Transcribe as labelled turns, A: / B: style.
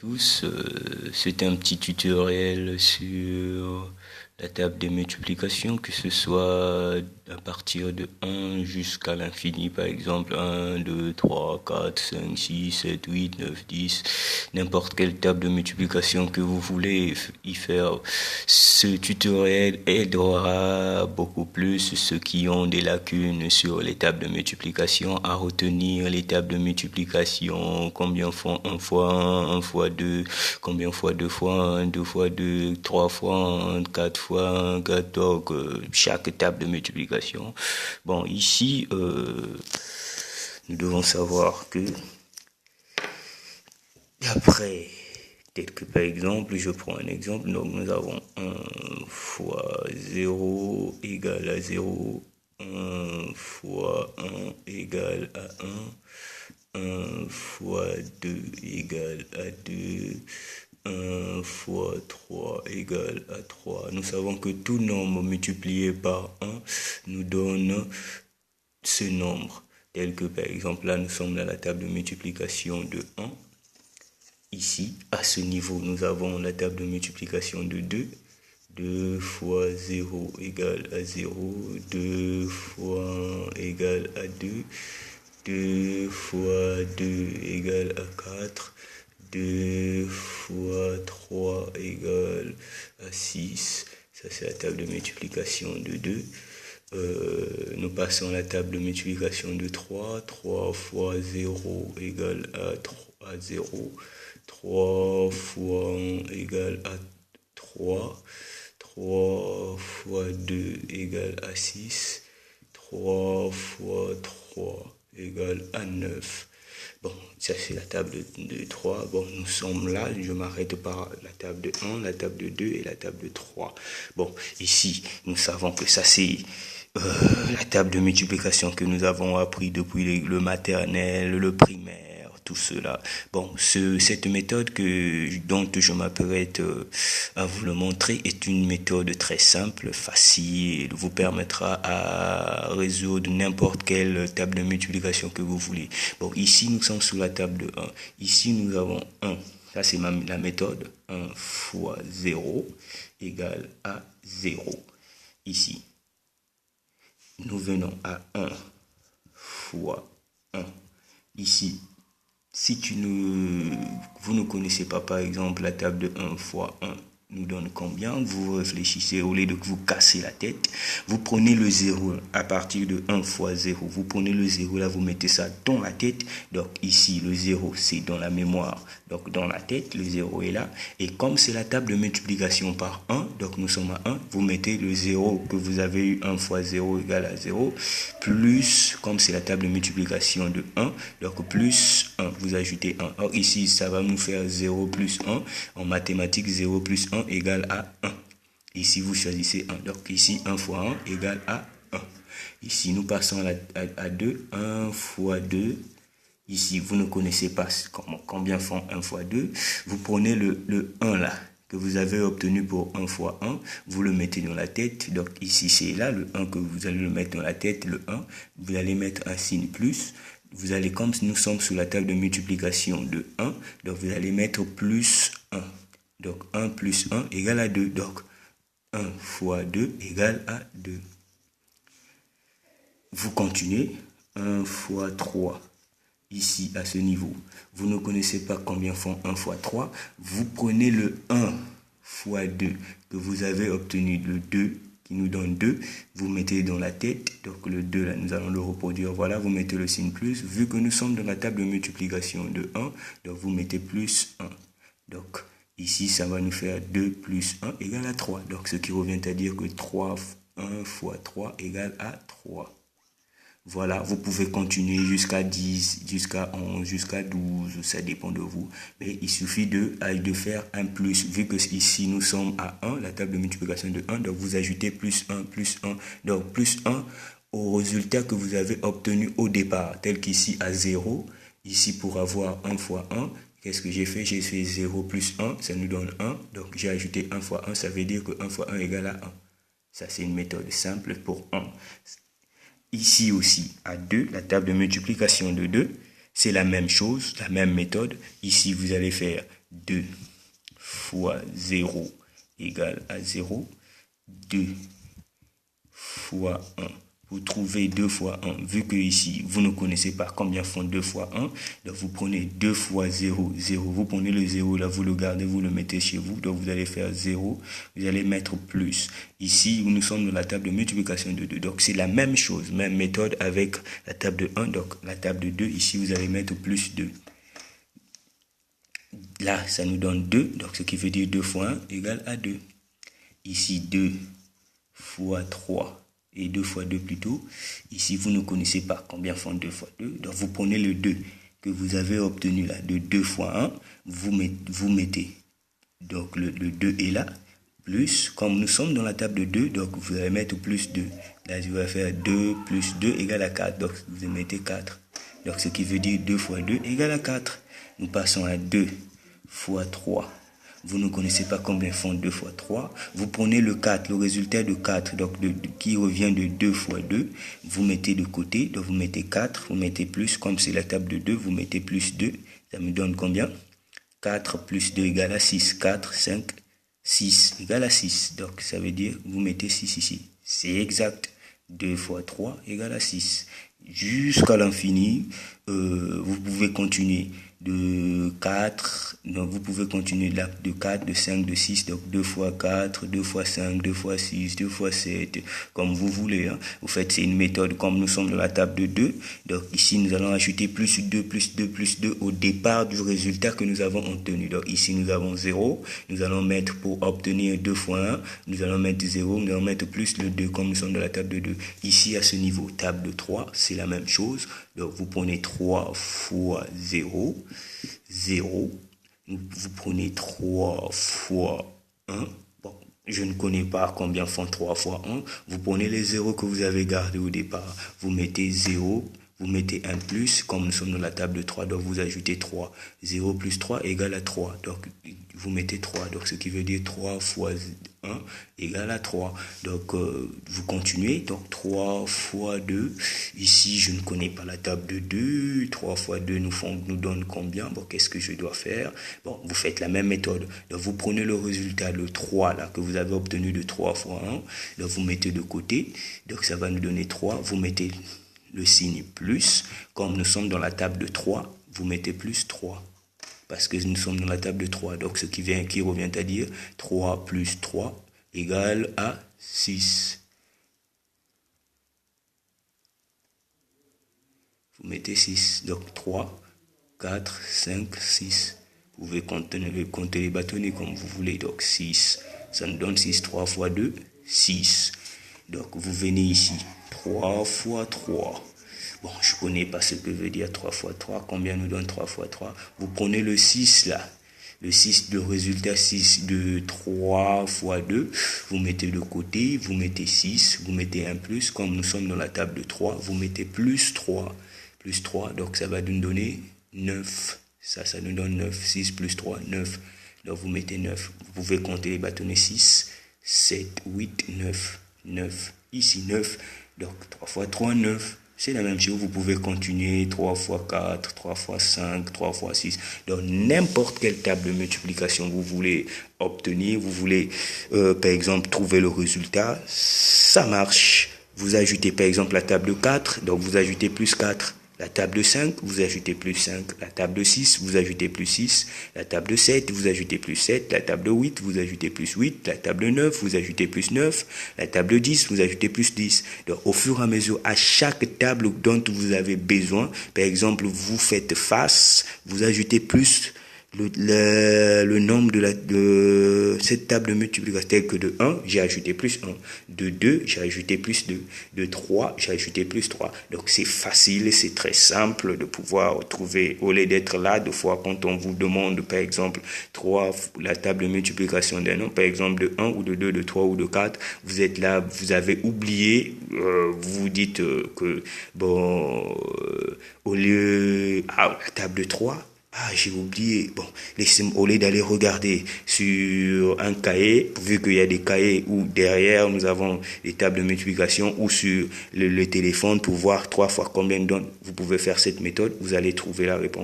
A: Tous, c'est un petit tutoriel sur la table de multiplication, que ce soit à partir de 1 jusqu'à l'infini, par exemple 1, 2, 3, 4, 5, 6, 7, 8, 9, 10, n'importe quelle table de multiplication que vous voulez y faire. Ce tutoriel aidera beaucoup plus ceux qui ont des lacunes sur les tables de multiplication à retenir les tables de multiplication, combien font 1 fois 1, 1 fois 2, combien fois 2 fois 1, 2 fois 2, 3 fois 1, 4 fois 1, 4, donc chaque table de multiplication. Bon, ici, nous devons savoir que après, tel que par exemple, je prends un exemple, donc nous avons 1 fois 0 égale à 0, 1 fois 1 égale à 1, 1 fois 2 égale à 2, 1 fois 3 égale à 3. Nous savons que tout nombre multiplié par 1 nous donne ce nombre. Tel que par exemple là, nous sommes dans la table de multiplication de 1. Ici, à ce niveau, nous avons la table de multiplication de 2. 2 fois 0 égale à 0. 2 fois 1 égale à 2. 2 fois 2 égale à 4. 2 fois 3 égale à 6. Ça, c'est la table de multiplication de 2. Nous passons à la table de multiplication de 3. 3 fois 0 égale à 0. 3 fois 1 égale à 3. 3 fois 2 égale à 6. 3 fois 3 égale à 9. Bon, ça c'est la table de 3. Bon, nous sommes là, je m'arrête par la table de 1, la table de 2 et la table de 3. Bon, ici, nous savons que ça c'est la table de multiplication que nous avons appris depuis le maternel, le primaire, tout cela. Bon, cette méthode dont je m'apprête à vous le montrer est une méthode très simple, facile, vous permettra à résoudre n'importe quelle table de multiplication que vous voulez. Bon, ici nous sommes sous la table de 1. Ici nous avons 1. Ça c'est la méthode. 1 fois 0 égale à 0. Ici, nous venons à 1 fois 1. Ici, si vous ne connaissez pas, par exemple, la table de 1 fois 1 nous donne combien, vous réfléchissez, au lieu de vous casser la tête, vous prenez le 0 à partir de 1 fois 0. Vous prenez le 0 là, vous mettez ça dans la tête. Donc ici, le 0, c'est dans la mémoire. Donc dans la tête, le 0 est là. Et comme c'est la table de multiplication par 1, donc nous sommes à 1, vous mettez le 0 que vous avez eu, 1 fois 0 égale à 0, plus, comme c'est la table de multiplication de 1, donc plus 1, vous ajoutez 1. Or ici, ça va nous faire 0 plus 1. En mathématiques, 0 plus 1 égale à 1. Ici, vous choisissez 1. Donc ici, 1 fois 1 égale à 1. Ici, nous passons à 2. 1 fois 2. Ici, vous ne connaissez pas combien font 1 fois 2. Vous prenez le 1 là, que vous avez obtenu pour 1 fois 1. Vous le mettez dans la tête. Donc ici, c'est là, le 1 que vous allez le mettre dans la tête, le 1. Vous allez mettre un signe plus. Vous allez, comme nous sommes sur la table de multiplication de 1, donc vous allez mettre plus 1. Donc 1 plus 1 égale à 2. Donc 1 fois 2 égale à 2. Vous continuez. 1 fois 3. Ici, à ce niveau. Vous ne connaissez pas combien font 1 fois 3. Vous prenez le 1 fois 2 que vous avez obtenu, le 2 qui nous donne 2. Vous mettez dans la tête. Donc le 2, là, nous allons le reproduire. Voilà, vous mettez le signe plus. Vu que nous sommes dans la table de multiplication de 1, donc vous mettez plus 1. Donc ici, ça va nous faire 2 plus 1 égale à 3. Donc, ce qui revient à dire que 1 fois 3 égale à 3. Voilà, vous pouvez continuer jusqu'à 10, jusqu'à 11, jusqu'à 12, ça dépend de vous. Mais il suffit de faire un plus. Vu que ici, nous sommes à 1, la table de multiplication de 1, donc vous ajoutez plus 1, plus 1. Donc, plus 1 au résultat que vous avez obtenu au départ, tel qu'ici à 0. Ici, pour avoir 1 fois 1, qu'est-ce que j'ai fait? J'ai fait 0 plus 1, ça nous donne 1. Donc, j'ai ajouté 1 fois 1, ça veut dire que 1 fois 1 égale à 1. Ça, c'est une méthode simple pour 1. Ici aussi, à 2, la table de multiplication de 2, c'est la même chose, la même méthode. Ici, vous allez faire 2 fois 0 égale à 0. 2 fois 1. Vous trouvez 2 fois 1. Vu que ici, vous ne connaissez pas combien font 2 fois 1. Donc, vous prenez 2 fois 0, 0. Vous prenez le 0 là, vous le gardez, vous le mettez chez vous. Donc, vous allez faire 0. Vous allez mettre plus. Ici, nous sommes dans la table de multiplication de 2. Donc, c'est la même chose, même méthode avec la table de 1. Donc, la table de 2, ici, vous allez mettre plus 2. Là, ça nous donne 2. Donc, ce qui veut dire 2 fois 1 égale à 2. Ici, 2 fois 3. Et 2 fois 2 plutôt. Ici, vous ne connaissez pas combien font 2 fois 2. Donc, vous prenez le 2 que vous avez obtenu là, de 2 fois 1. Vous mettez. Donc, le 2 est là. Plus, comme nous sommes dans la table de 2, donc vous allez mettre plus 2. Là, je vais faire 2 plus 2 égale à 4. Donc, vous mettez 4. Donc, ce qui veut dire 2 fois 2 égale à 4. Nous passons à 2 fois 3. Vous ne connaissez pas combien font 2 fois 3. Vous prenez le 4, le résultat de 4, donc qui revient de 2 fois 2. Vous mettez de côté, donc vous mettez 4, vous mettez plus, comme c'est la table de 2, vous mettez plus 2. Ça me donne combien? 4 plus 2 égale à 6. 4, 5, 6 égale à 6. Donc ça veut dire, vous mettez 6 ici. C'est exact. 2 fois 3 égale à 6. Jusqu'à l'infini, vous pouvez continuer de 4, donc vous pouvez continuer de 4, de 5, de 6, donc 2 fois 4, 2 fois 5, 2 fois 6, 2 fois 7, comme vous voulez. Hein. Vous faites, c'est une méthode comme nous sommes dans la table de 2. Donc ici, nous allons ajouter plus 2, plus 2, plus 2 au départ du résultat que nous avons obtenu. Donc ici, nous avons 0. Nous allons mettre, pour obtenir 2 fois 1, nous allons mettre 0, nous allons mettre plus le 2 comme nous sommes dans la table de 2. Ici, à ce niveau, table de 3, c'est la même chose. Donc vous prenez 3 fois 0. 0, vous prenez 3 fois 1, bon, je ne connais pas combien font 3 fois 1, vous prenez les 0 que vous avez gardés au départ, vous mettez 0, vous mettez 1 plus, comme nous sommes dans la table de 3, donc vous ajoutez 3, 0 plus 3 égale à 3, donc vous mettez 3, donc ce qui veut dire 3 fois 1 égale à 3, donc vous continuez, donc 3 fois 2, ici je ne connais pas la table de 2, 3 fois 2 nous donne combien, bon qu'est-ce que je dois faire, bon vous faites la même méthode, donc vous prenez le résultat, le 3 là que vous avez obtenu de 3 fois 1, donc vous mettez de côté, donc ça va nous donner 3, vous mettez le signe plus, comme nous sommes dans la table de 3, vous mettez plus 3. Parce que nous sommes dans la table de 3. Donc, ce qui revient à dire 3 plus 3 égale à 6. Vous mettez 6. Donc, 3, 4, 5, 6. Vous pouvez compter les bâtonnets comme vous voulez. Donc, 6. Ça nous donne 6. 3 fois 2, 6. Donc, vous venez ici. 3 fois 3. Bon, je ne connais pas ce que veut dire 3 fois 3. Combien nous donne 3 fois 3? Vous prenez le 6 là. Le 6, le résultat 6 de 3 fois 2. Vous mettez de côté, vous mettez 6, vous mettez un plus. Comme nous sommes dans la table de 3, vous mettez plus 3. Plus 3, donc ça va nous donner 9. Ça nous donne 9. 6 plus 3, 9. Donc vous mettez 9. Vous pouvez compter les bâtonnets 6, 7, 8, 9. 9. Ici 9. Donc 3 fois 3, 9. C'est la même chose, vous pouvez continuer 3 fois 4, 3 fois 5, 3 fois 6. Donc, n'importe quelle table de multiplication vous voulez obtenir, vous voulez, par exemple, trouver le résultat, ça marche. Vous ajoutez, par exemple, la table de 4, donc vous ajoutez plus 4. La table de 5, vous ajoutez plus 5. La table de 6, vous ajoutez plus 6. La table de 7, vous ajoutez plus 7. La table de 8, vous ajoutez plus 8. La table de 9, vous ajoutez plus 9. La table de 10, vous ajoutez plus 10. Donc, au fur et à mesure, à chaque table dont vous avez besoin, par exemple, vous faites face, vous ajoutez plus le nombre de cette table de multiplication, tel que de 1, j'ai ajouté plus 1. De 2, j'ai ajouté plus 2. De 3, j'ai ajouté plus 3. Donc, c'est facile, c'est très simple de pouvoir trouver, au lieu d'être là, deux fois quand on vous demande, par exemple, 3, la table de multiplication d'un nombre, par exemple, de 1 ou de 2, de 3 ou de 4, vous êtes là, vous avez oublié, vous dites que, bon, au lieu, la table de 3, j'ai oublié. Bon, au lieu d'aller regarder sur un cahier, vu qu'il y a des cahiers où derrière nous avons les tables de multiplication, ou sur le téléphone pour voir 3 fois combien donne, vous pouvez faire cette méthode, vous allez trouver la réponse.